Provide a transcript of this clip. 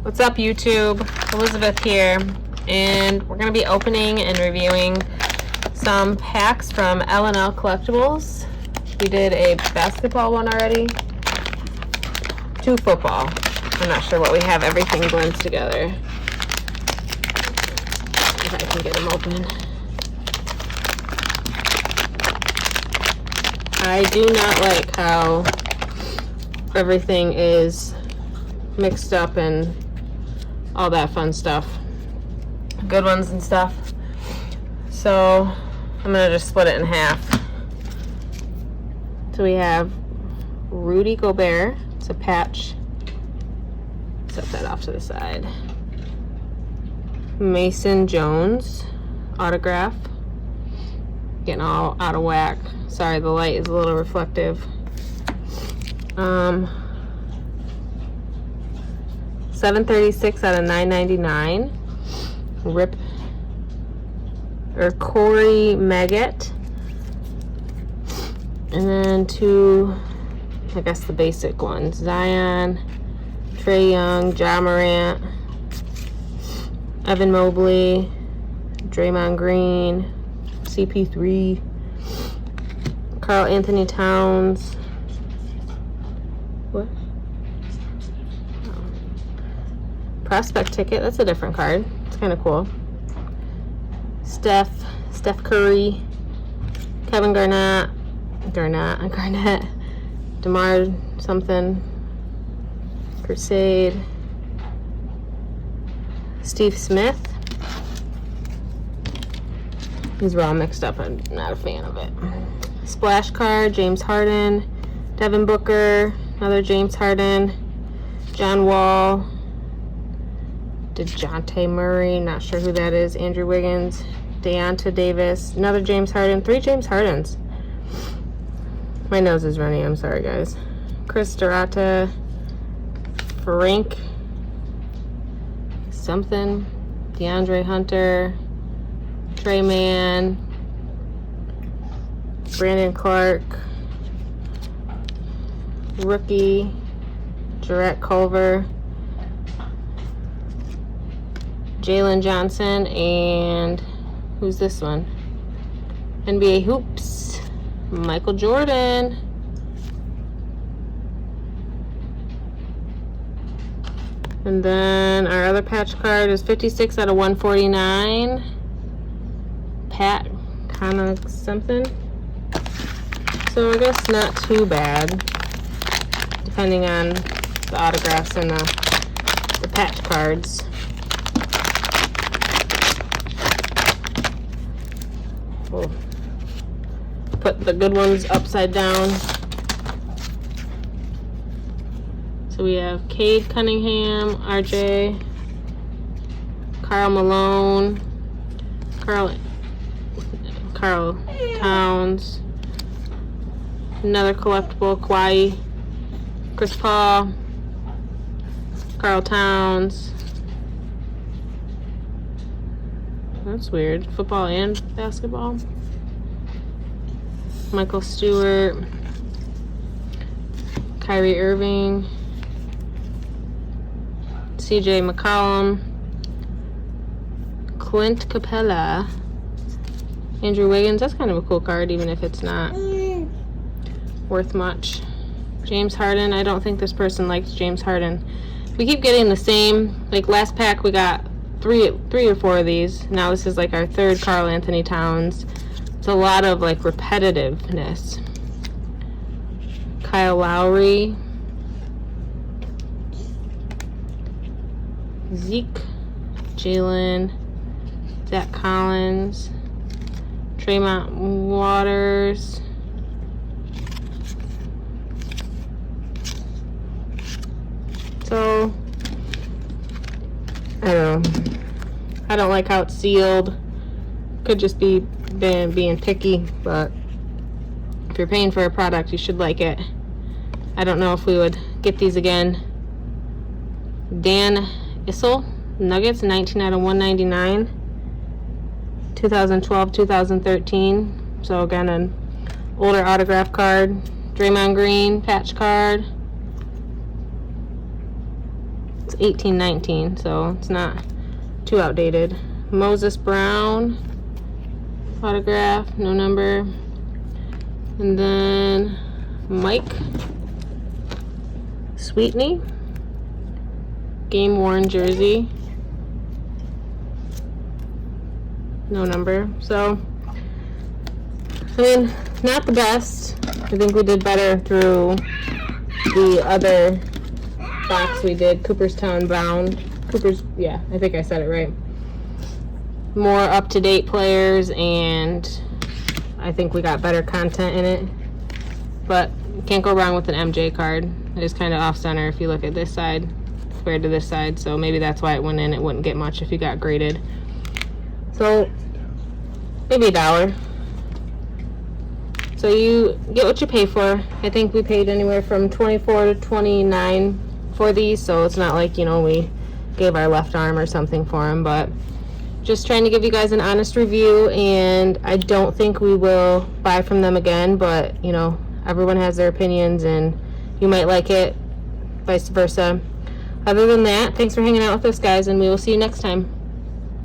What's up, YouTube? Elizabeth here, and we're going to be opening and reviewing some packs from L&L Collectables. We did a basketball one already, 2 football. I'm not sure what we have. Everything blends together. If I can get them open. I do not like how everything is mixed up and all that fun stuff. Good ones and stuff. So I'm gonna just split it in half. So we have Rudy Gobert. It's a patch. Set that off to the side. Mason Jones autograph. Getting all out of whack. Sorry, the light is a little reflective. 736 out of 999. Rip or Corey Magget. And then 2, I guess the basic ones. Zion, Trae Young, Ja Morant, Evan Mobley, Draymond Green, CP3, Karl Anthony Towns. What? Oh. Prospect ticket. That's a different card. It's kind of cool. Steph Curry, Kevin Garnett, DeMar something, Crusade, Steve Smith. These were all mixed up. I'm not a fan of it. Splash card, James Harden, Devin Booker, another James Harden, John Wall, DeJounte Murray, not sure who that is, Andrew Wiggins, Deonta Davis, another James Harden, 3 James Hardens. My nose is running, I'm sorry guys. Chris Durata, Frank something, DeAndre Hunter, Trey Mann, Brandon Clark, rookie, Jarrett Culver, Jalen Johnson, and who's this one? NBA Hoops, Michael Jordan. And then our other patch card is 56 out of 149. Pat kind of something. So I guess not too bad, depending on the autographs and the patch cards. We'll put the good ones upside down. So we have Cade Cunningham, RJ, Karl Malone, Karl Towns, another collectible, Kawhi, Chris Paul, Karl Towns. That's weird. Football and basketball. Michael Stewart, Kyrie Irving, CJ McCollum, Clint Capella, Andrew Wiggins. That's kind of a cool card, even if it's not worth much. James Harden. I don't think this person likes James Harden. We keep getting the same. Like last pack, we got three or 4 of these. Now this is like our 3rd Karl Anthony Towns. It's a lot of like repetitiveness. Kyle Lowry, Zeke, Jalen, Zach Collins, Tremont Waters, so I don't know. I don't like how it's sealed. Could just be being picky, but if you're paying for a product, you should like it. I don't know if we would get these again. Dan Issel, Nuggets, 19 out of 199. 2012, 2013. So again, an older autograph card. Draymond Green, patch card. It's 1819, so it's not too outdated. Moses Brown autograph, no number. And then Mike Sweetney, game worn jersey, no number. So I mean, not the best. I think we did better through the other box we did, Cooperstown bound. Yeah, I think I said it right. More up-to-date players, and I think we got better content in it. But can't go wrong with an MJ card. It is kind of off-center if you look at this side compared to this side, so maybe that's why it went in. It wouldn't get much if you got graded. So maybe $1. So you get what you pay for. I think we paid anywhere from $24 to $29 for these, so it's not like, you know, we gave our left arm or something for them, but just trying to give you guys an honest review. And I don't think we will buy from them again, but you know, everyone has their opinions and you might like it, vice versa. Other than that, thanks for hanging out with us, guys, and we will see you next time.